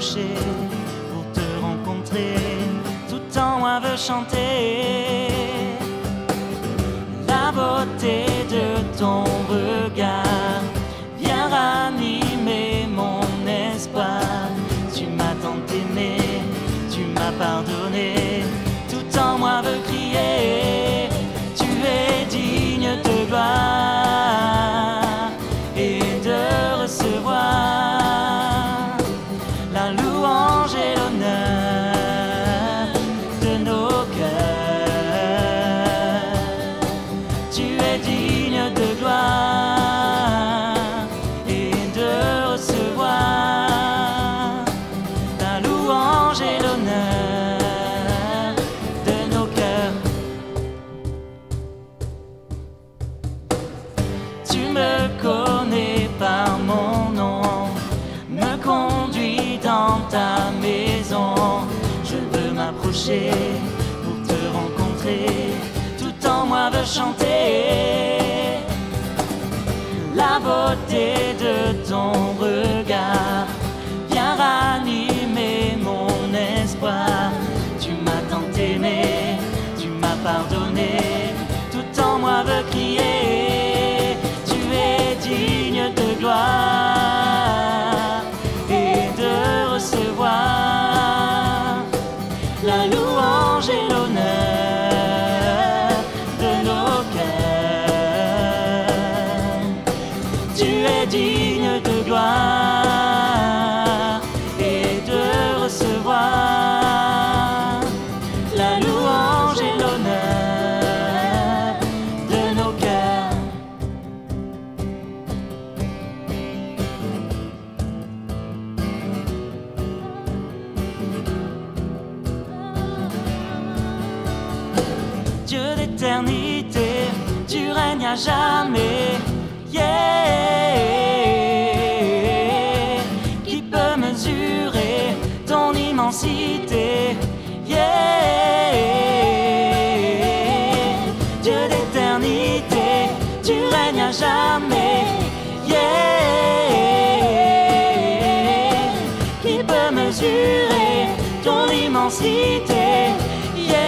m'approcher pour te rencontrer. Tout en moi veut chanter la beauté de ton regard. Viens ranimer mon espoir. Tu m'as tant aimé, tu m'as pardonné. Tout en moi veut crier, tu es digne de gloire et de recevoir la louange et l'honneur de nos cœurs. Tu es digne de gloire et de recevoir la louange et l'honneur de nos cœurs. Tu me connais par mon nom, me conduis dans ta maison. Je veux m'approcher pour te rencontrer. Tout en moi veut chanter la beauté de ton regard. Viens ranimer mon espoir. Tu m'as tant aimé, tu m'as pardonné. Tout en moi veut crier, tu es digne de gloire et de recevoir la louange et l'honneur de nos cœurs. Tu es digne de gloire et de recevoir la louange et l'honneur de nos cœurs. Dieu d'éternité, tu règnes à jamais. Yeah. Qui peut mesurer ton immensité? Yeah. Dieu d'éternité, tu règnes à jamais. Yeah. Qui peut mesurer ton immensité? Yeah.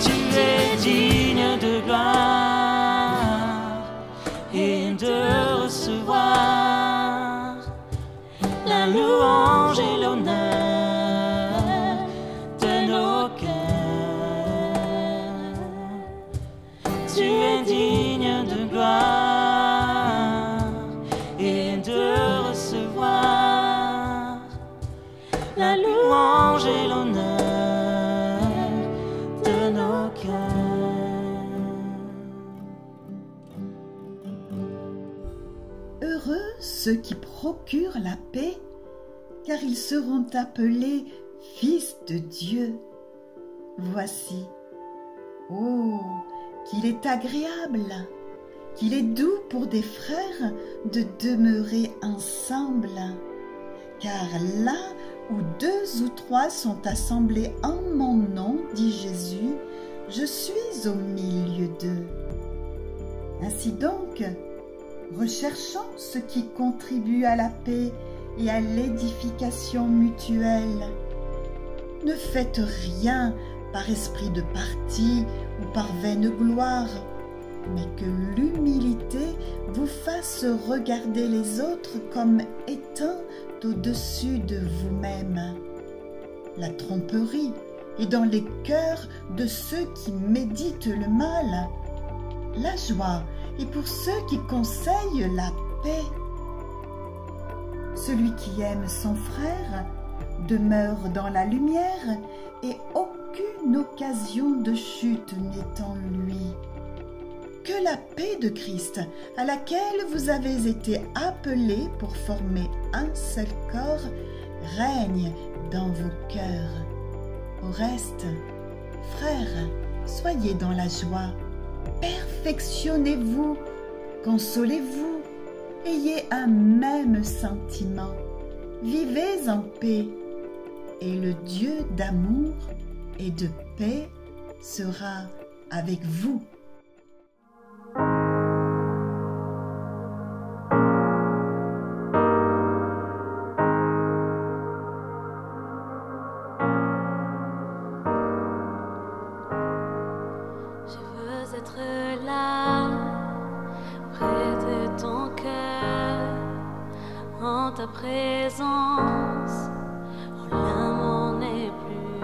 Tu es digne de gloire et de recevoir la louange et l'honneur de nos cœurs. Tu es digne de gloire et de recevoir la louange et l'honneur de nos cœurs. Heureux ceux qui procurent la paix, car ils seront appelés fils de Dieu. Voici, oh, qu'il est agréable, qu'il est doux pour des frères de demeurer ensemble. Car là où 2 ou 3 sont assemblés en mon nom, dit Jésus, je suis au milieu d'eux. Ainsi donc, recherchons ce qui contribue à la paix et à l'édification mutuelle. Ne faites rien par esprit de parti ou par vaine gloire, mais que l'humilité vous fasse regarder les autres comme étant au-dessus de vous-même. La tromperie est dans les cœurs de ceux qui méditent le mal. La joie est pour ceux qui conseillent la paix. Celui qui aime son frère demeure dans la lumière et aucune occasion de chute n'est en lui. Que la paix de Christ, à laquelle vous avez été appelés pour former un seul corps, règne dans vos cœurs. Au reste, frères, soyez dans la joie, perfectionnez-vous, consolez-vous, ayez un même sentiment, vivez en paix, et le Dieu d'amour et de paix sera avec vous. là, près de ton cœur, en ta présence, où l'amour n'est plus.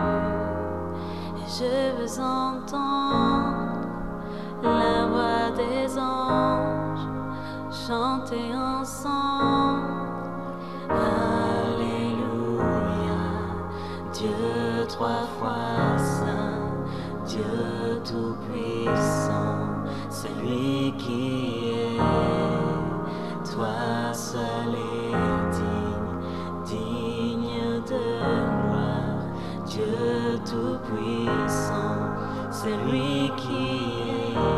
Et je veux entendre la voix des anges chanter ensemble. Alléluia, Dieu trois fois saint, Dieu tout-puissant, celui qui est, toi seul est digne de gloire. Dieu tout-puissant, celui qui est.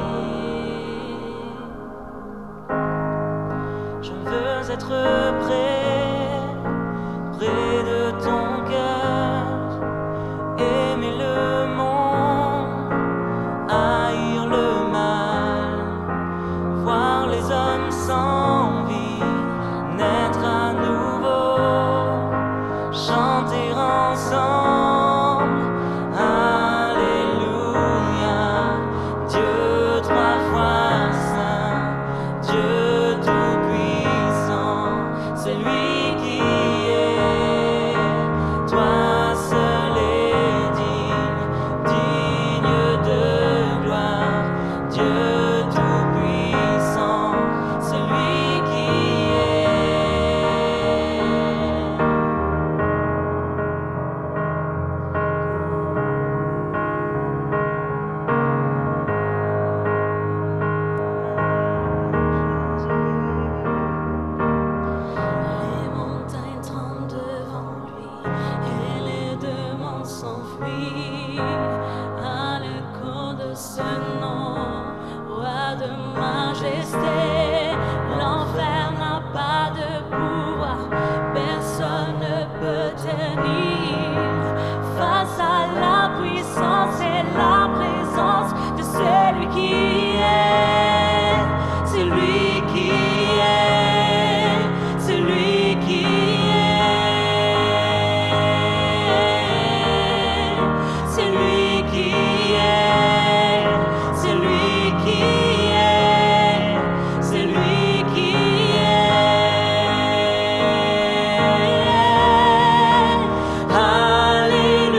Je veux être près de ton cœur, aimer le monde, haïr le mal, voir les hommes sans vie naître à nouveau, chanter ensemble. Alléluia, Dieu trois fois saint, Dieu tout-puissant, celui qui est, toi seul est digne de gloire. Dieu tout-puissant, celui qui Les montagnes tremblent devant lui et les démons s'enfuient à l'écho de ce nom, roi de majesté. L'enfer n'a pas de pouvoir, personne ne peut tenir face à la puissance et la présence de celui qui est, celui qui est, celui qui est, celui qui est, celui qui est, celui qui est.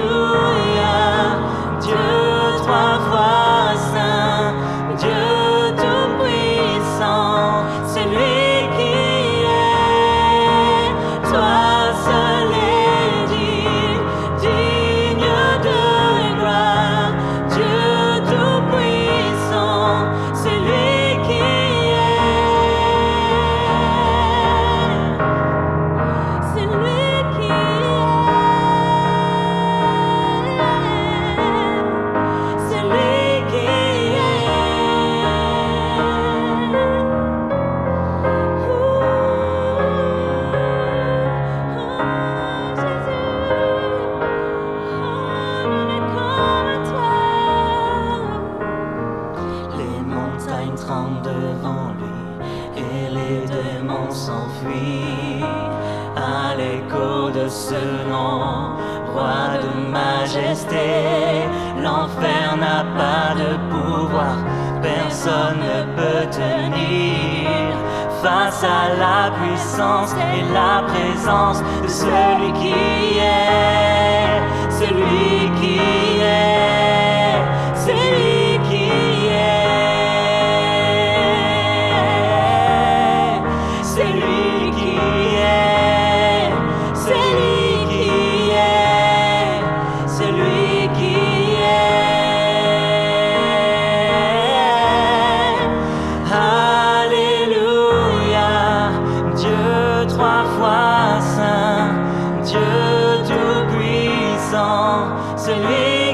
Alléluia, Dieu trois fois saint, Dieu tout-puissant, celui qui est, toi seul est digne de gloire. Dieu tout-puissant, celui qui est, celui qui est, celui qui Les montagnes tremblent devant lui et les démons s'enfuient à l'écho de ce nom, roi de majesté. L'enfer n'a pas de pouvoir, personne ne peut tenir face à la puissance et la présence de celui qui est, celui qui est, celui qui est, celui qui est, celui qui est, celui qui est. Alléluia, Dieu trois fois saint, Dieu tout-puissant, celui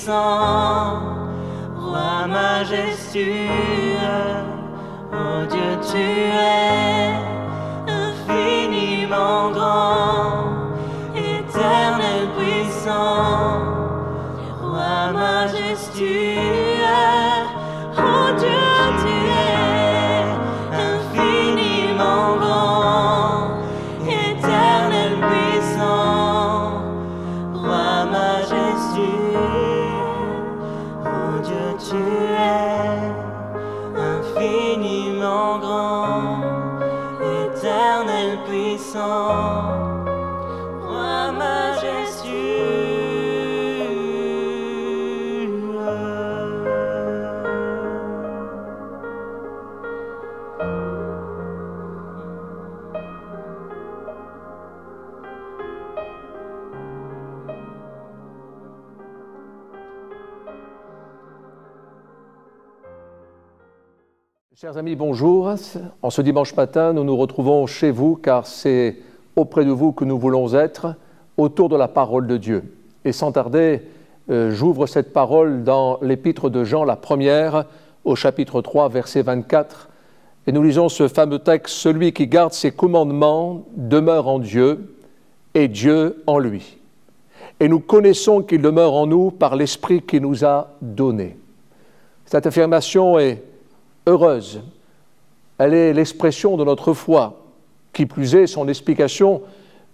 puissant, roi majestueux, oh Dieu, tu es infiniment grand, éternel puissant, roi majestueux, oh Dieu, tu es infiniment grand, éternel puissant, roi majestueux, oh Dieu, tu es infiniment grand, éternel puissant, roi majestueux. Chers amis, bonjour. En ce dimanche matin, nous nous retrouvons chez vous car c'est auprès de vous que nous voulons être, autour de la parole de Dieu. Et sans tarder, j'ouvre cette parole dans l'épître de Jean, la première, au chapitre 3, verset 24. Et nous lisons ce fameux texte, « Celui qui garde ses commandements demeure en Dieu, et Dieu en lui. Et nous connaissons qu'il demeure en nous par l'Esprit qu'il nous a donné. » Cette affirmation est heureuse. Elle est l'expression de notre foi. Qui plus est, son explication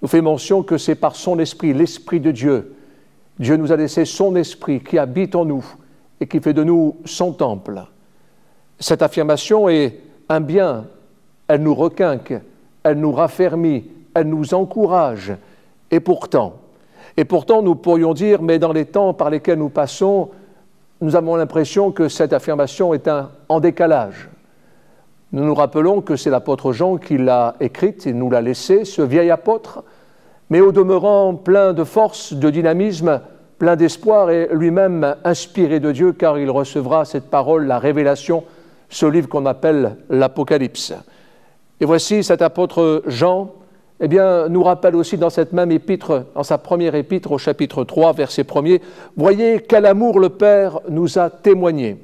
nous fait mention que c'est par son esprit, l'Esprit de Dieu. Dieu nous a laissé son esprit qui habite en nous et qui fait de nous son temple. Cette affirmation est un bien. Elle nous requinque, elle nous raffermit, elle nous encourage. Et pourtant, nous pourrions dire, mais dans les temps par lesquels nous passons, nous avons l'impression que cette affirmation est en décalage. Nous nous rappelons que c'est l'apôtre Jean qui l'a écrite et nous l'a laissée, ce vieil apôtre, mais au demeurant plein de force, de dynamisme, plein d'espoir et lui-même inspiré de Dieu, car il recevra cette parole, la révélation, ce livre qu'on appelle l'Apocalypse. Et voici cet apôtre Jean, nous rappelle aussi dans cette même épître, dans sa première épître au chapitre 3, verset 1er, « Voyez quel amour le Père nous a témoigné,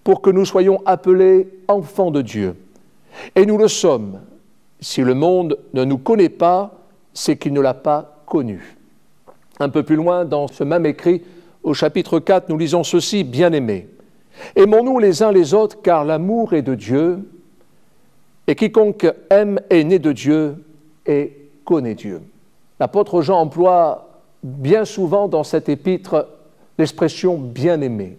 pour que nous soyons appelés enfants de Dieu. Et nous le sommes. Si le monde ne nous connaît pas, c'est qu'il ne l'a pas connu. » Un peu plus loin, dans ce même écrit, au chapitre 4, nous lisons ceci, « Bien-aimés, aimons-nous les uns les autres, car l'amour est de Dieu, et quiconque aime est né de Dieu, et connaît Dieu. » L'apôtre Jean emploie bien souvent dans cette épître l'expression « bien-aimé ».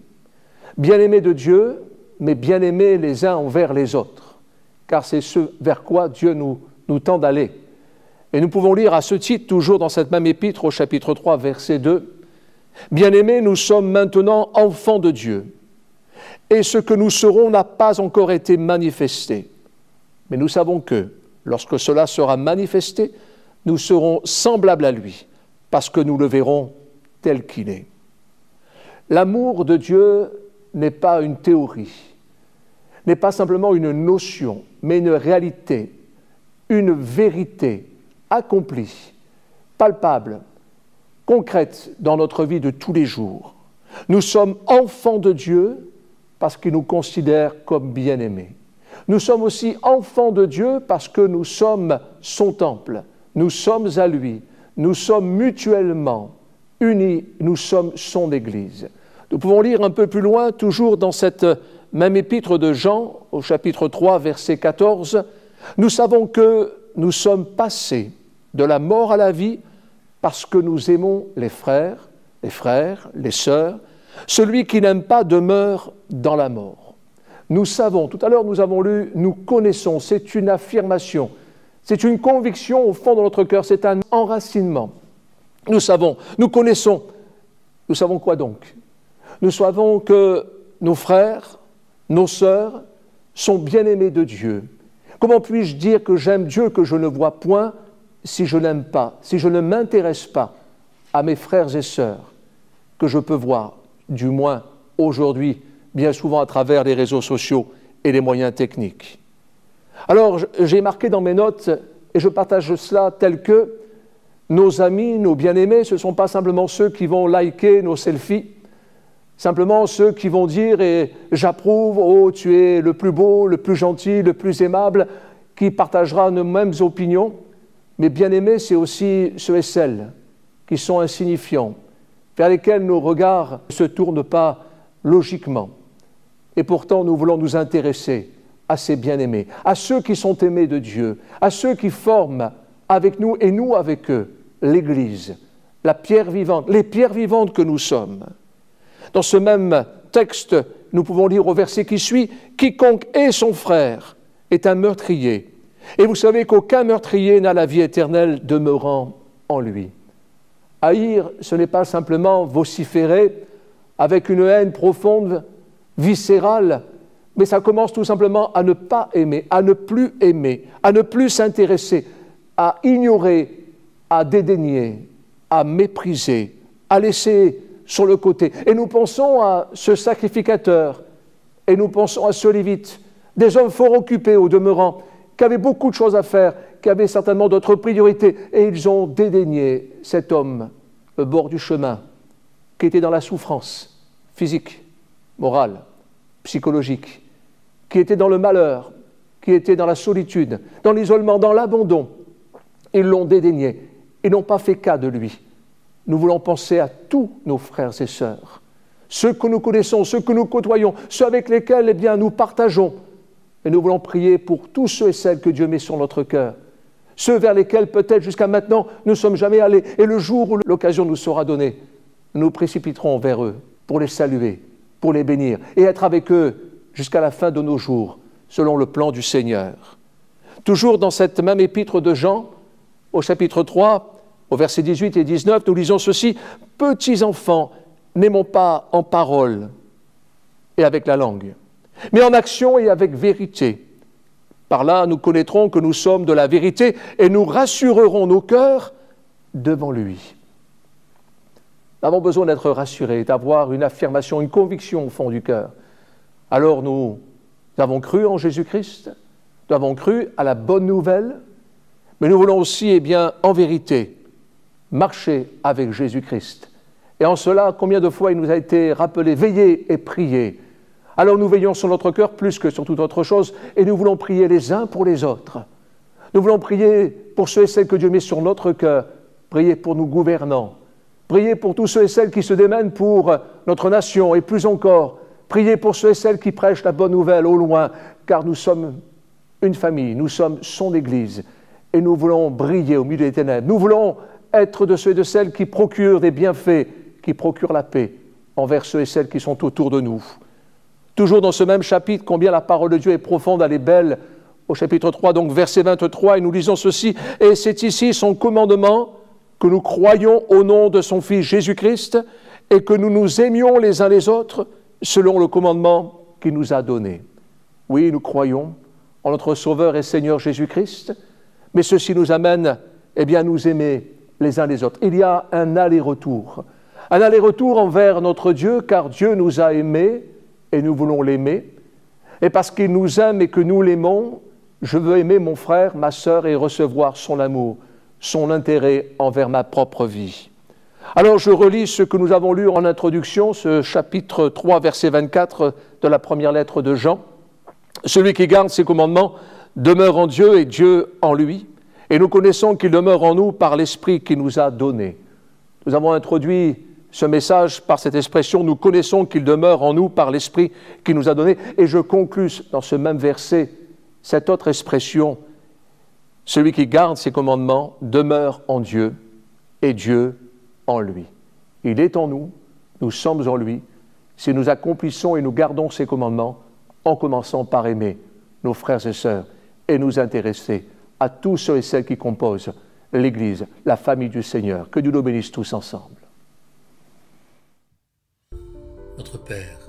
Bien-aimé de Dieu, mais bien-aimé les uns envers les autres, car c'est ce vers quoi Dieu nous tend d'aller. Et nous pouvons lire à ce titre, toujours dans cette même épître au chapitre 3, verset 2, « Bien-aimés, nous sommes maintenant enfants de Dieu, et ce que nous serons n'a pas encore été manifesté. Mais nous savons que, lorsque cela sera manifesté, nous serons semblables à lui, parce que nous le verrons tel qu'il est. » L'amour de Dieu n'est pas une théorie, n'est pas simplement une notion, mais une réalité, une vérité accomplie, palpable, concrète dans notre vie de tous les jours. Nous sommes enfants de Dieu parce qu'il nous considère comme bien-aimés. Nous sommes aussi enfants de Dieu parce que nous sommes son temple, nous sommes à lui, nous sommes mutuellement unis, nous sommes son Église. Nous pouvons lire un peu plus loin, toujours dans cette même épître de Jean, au chapitre 3, verset 14, « Nous savons que nous sommes passés de la mort à la vie parce que nous aimons les frères, les sœurs. Celui qui n'aime pas demeure dans la mort. » Nous savons, tout à l'heure nous avons lu, nous connaissons, c'est une affirmation, c'est une conviction au fond de notre cœur, c'est un enracinement. Nous savons, nous connaissons, nous savons quoi donc? Nous savons que nos frères, nos sœurs sont bien-aimés de Dieu. Comment puis-je dire que j'aime Dieu que je ne vois point si je n'aime pas, si je ne m'intéresse pas à mes frères et sœurs que je peux voir, du moins aujourd'hui, bien souvent à travers les réseaux sociaux et les moyens techniques. Alors, j'ai marqué dans mes notes, et je partage cela tel que nos amis, nos bien-aimés, ce ne sont pas simplement ceux qui vont liker nos selfies, simplement ceux qui vont dire « et j'approuve, oh tu es le plus beau, le plus gentil, le plus aimable », qui partagera nos mêmes opinions. Mais bien-aimés, c'est aussi ceux et celles qui sont insignifiants, vers lesquels nos regards ne se tournent pas logiquement. Et pourtant, nous voulons nous intéresser à ces bien-aimés, à ceux qui sont aimés de Dieu, à ceux qui forment avec nous et nous avec eux l'Église, la pierre vivante, les pierres vivantes que nous sommes. Dans ce même texte, nous pouvons lire au verset qui suit « Quiconque est son frère est un meurtrier. Et vous savez qu'aucun meurtrier n'a la vie éternelle demeurant en lui. » Haïr, ce n'est pas simplement vociférer avec une haine profonde, viscérale, mais ça commence tout simplement à ne pas aimer, à ne plus s'intéresser, à ignorer, à dédaigner, à mépriser, à laisser sur le côté. Et nous pensons à ce sacrificateur, et nous pensons à ce lévite, des hommes fort occupés au demeurant, qui avaient beaucoup de choses à faire, qui avaient certainement d'autres priorités, et ils ont dédaigné cet homme au bord du chemin, qui était dans la souffrance physique, morale, psychologique, qui était dans le malheur, qui était dans la solitude, dans l'isolement, dans l'abandon. Ils l'ont dédaigné, ils n'ont pas fait cas de lui. Nous voulons penser à tous nos frères et sœurs, ceux que nous connaissons, ceux que nous côtoyons, ceux avec lesquels nous partageons. Et nous voulons prier pour tous ceux et celles que Dieu met sur notre cœur, ceux vers lesquels peut-être jusqu'à maintenant nous ne sommes jamais allés. Et le jour où l'occasion nous sera donnée, nous nous précipiterons vers eux pour les saluer, pour les bénir et être avec eux jusqu'à la fin de nos jours, selon le plan du Seigneur. Toujours dans cette même épître de Jean, au chapitre 3, au verset 18 et 19, nous lisons ceci: « Petits enfants, n'aimons pas en parole et avec la langue, mais en action et avec vérité. Par là, nous connaîtrons que nous sommes de la vérité et nous rassurerons nos cœurs devant lui. » Nous avons besoin d'être rassurés, d'avoir une affirmation, une conviction au fond du cœur. Alors nous avons cru en Jésus-Christ, nous avons cru à la bonne nouvelle, mais nous voulons aussi, en vérité, marcher avec Jésus-Christ. Et en cela, combien de fois il nous a été rappelé, veillez et priez. Alors nous veillons sur notre cœur plus que sur toute autre chose, et nous voulons prier les uns pour les autres. Nous voulons prier pour ceux et celles que Dieu met sur notre cœur, prier pour nos gouvernants, prier pour tous ceux et celles qui se démènent pour notre nation, et plus encore, prier pour ceux et celles qui prêchent la bonne nouvelle au loin, car nous sommes une famille, nous sommes son Église, et nous voulons briller au milieu des ténèbres. Nous voulons être de ceux et de celles qui procurent des bienfaits, qui procurent la paix envers ceux et celles qui sont autour de nous. Toujours dans ce même chapitre, combien la parole de Dieu est profonde, elle est belle. Au chapitre 3, donc verset 23, et nous lisons ceci: « Et c'est ici son commandement, que nous croyions au nom de son Fils Jésus-Christ, et que nous nous aimions les uns les autres, selon le commandement qu'il nous a donné. » Oui, nous croyons en notre Sauveur et Seigneur Jésus-Christ, mais ceci nous amène à nous aimer les uns les autres. Il y a un aller-retour envers notre Dieu, car Dieu nous a aimés, et nous voulons l'aimer. Et parce qu'il nous aime et que nous l'aimons, je veux aimer mon frère, ma sœur, et recevoir son amour, son intérêt envers ma propre vie. Alors je relis ce que nous avons lu en introduction, ce chapitre 3, verset 24 de la première lettre de Jean. « Celui qui garde ses commandements demeure en Dieu et Dieu en lui, et nous connaissons qu'il demeure en nous par l'Esprit qu'il nous a donné. » Nous avons introduit ce message par cette expression « Nous connaissons qu'il demeure en nous par l'Esprit qu'il nous a donné ». Et je conclus dans ce même verset cette autre expression « Celui qui garde ses commandements demeure en Dieu et Dieu en lui. » Il est en nous, nous sommes en lui, si nous accomplissons et nous gardons ses commandements en commençant par aimer nos frères et sœurs et nous intéresser à tous ceux et celles qui composent l'Église, la famille du Seigneur. Que Dieu nous bénisse tous ensemble. Notre Père,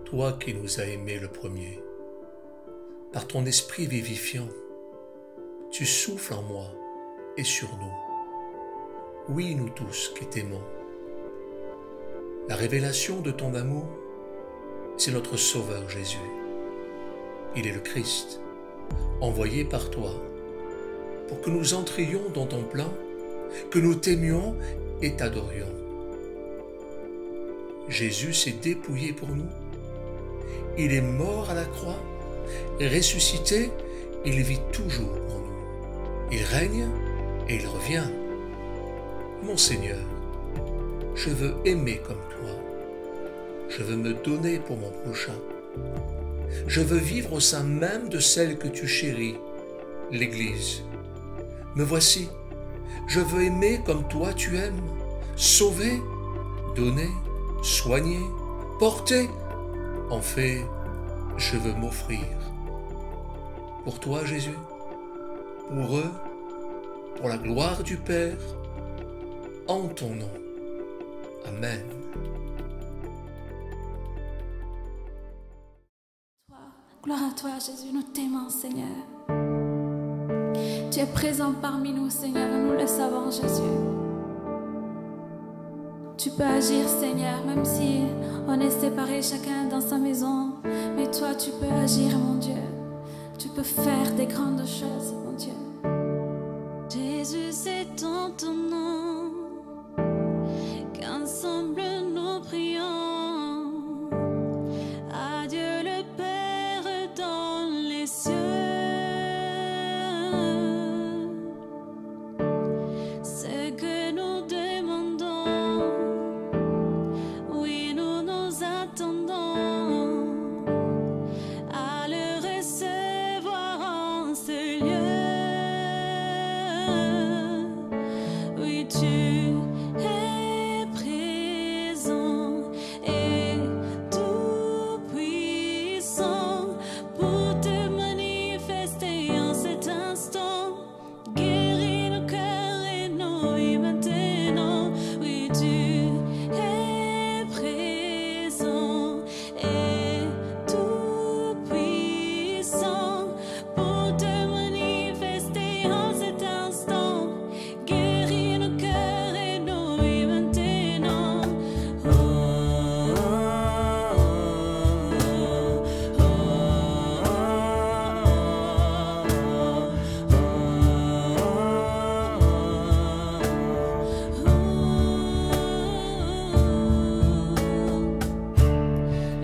toi qui nous as aimés le premier, par ton esprit vivifiant, tu souffles en moi et sur nous. Oui, nous tous qui t'aimons. La révélation de ton amour, c'est notre Sauveur Jésus. Il est le Christ, envoyé par toi, pour que nous entrions dans ton plan, que nous t'aimions et t'adorions. Jésus s'est dépouillé pour nous. Il est mort à la croix, ressuscité, il vit toujours pour nous. Il règne et il revient. Mon Seigneur, je veux aimer comme toi. Je veux me donner pour mon prochain. Je veux vivre au sein même de celle que tu chéris, l'Église. Me voici, je veux aimer comme toi tu aimes, sauver, donner, soigner, porter. En fait, je veux m'offrir. Pour toi, Jésus, pour eux, pour la gloire du Père, en ton nom. Amen. Gloire à toi, Jésus, nous t'aimons, Seigneur. Tu es présent parmi nous, Seigneur, et nous le savons, Jésus. Tu peux agir, Seigneur, même si on est séparés chacun dans sa maison. Mais toi, tu peux agir, mon Dieu. Tu peux faire des grandes choses, mon Dieu. Jésus, c'est en ton nom qu'ensemble nous prions. À Dieu le Père dans les cieux. Ce que nous demandons, oui, nous nous attendons à le recevoir en ce lieu. Oui, tu es présent et tout puissant pour te manifester en cet instant. Guéris nos cœurs et nos vies maintenant. Oui, tu es présent et tout puissant pour te manifester en cet instant. Guéris nos cœurs et nos vies maintenant.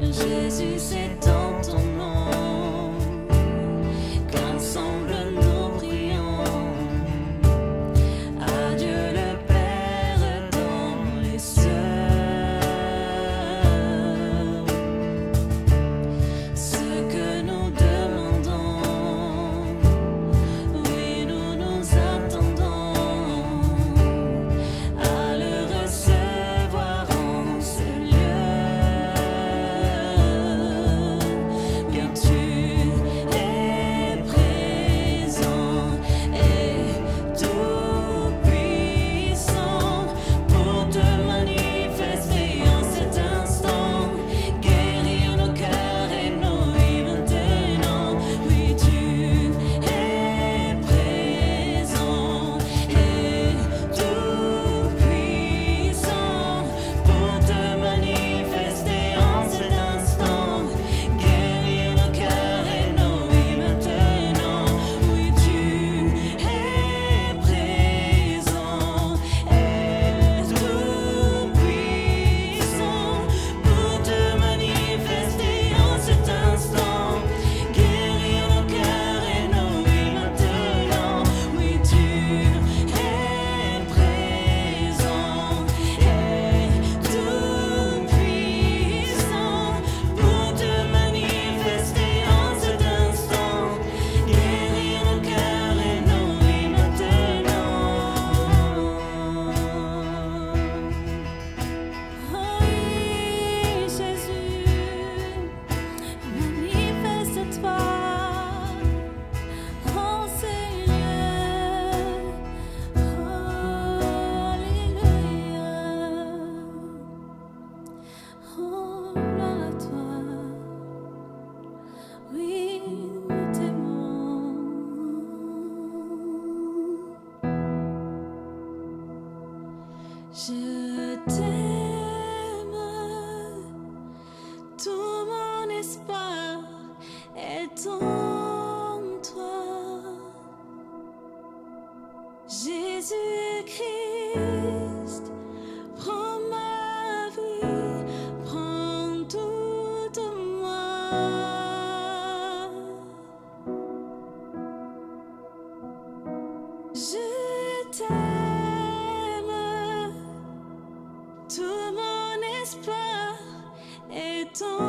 Jésus, c'est en ton nom qu'ensemble nous prions. À Dieu le Père dans les cieux. Ce que nous demandons, oui, nous nous attendons à le recevoir en ce lieu. Car tu es présent et tout puissant pour te manifester en cet instant. Guérir nos cœurs et nos vies maintenant. Oui, tu es présent et tout puissant pour te manifester en cet instant. Guérir nos cœurs et nos vies maintenant. Oui, tu es présent et tout puissant pour te manifester en cet instant. Guérir nos cœurs et nos vies maintenant. Oui, tu es présent et tout puissant pour te manifester en cet instant. Guérir nos cœurs et nos vies maintenant. Oh oui, Jésus, manifeste-toi en ces lieux. Alléluia. Oh, gloire à toi. Oui, nous t'aimons. Je t'aime, tout mon espoir est en toi. Jésus-Christ, prends ma vie, temps.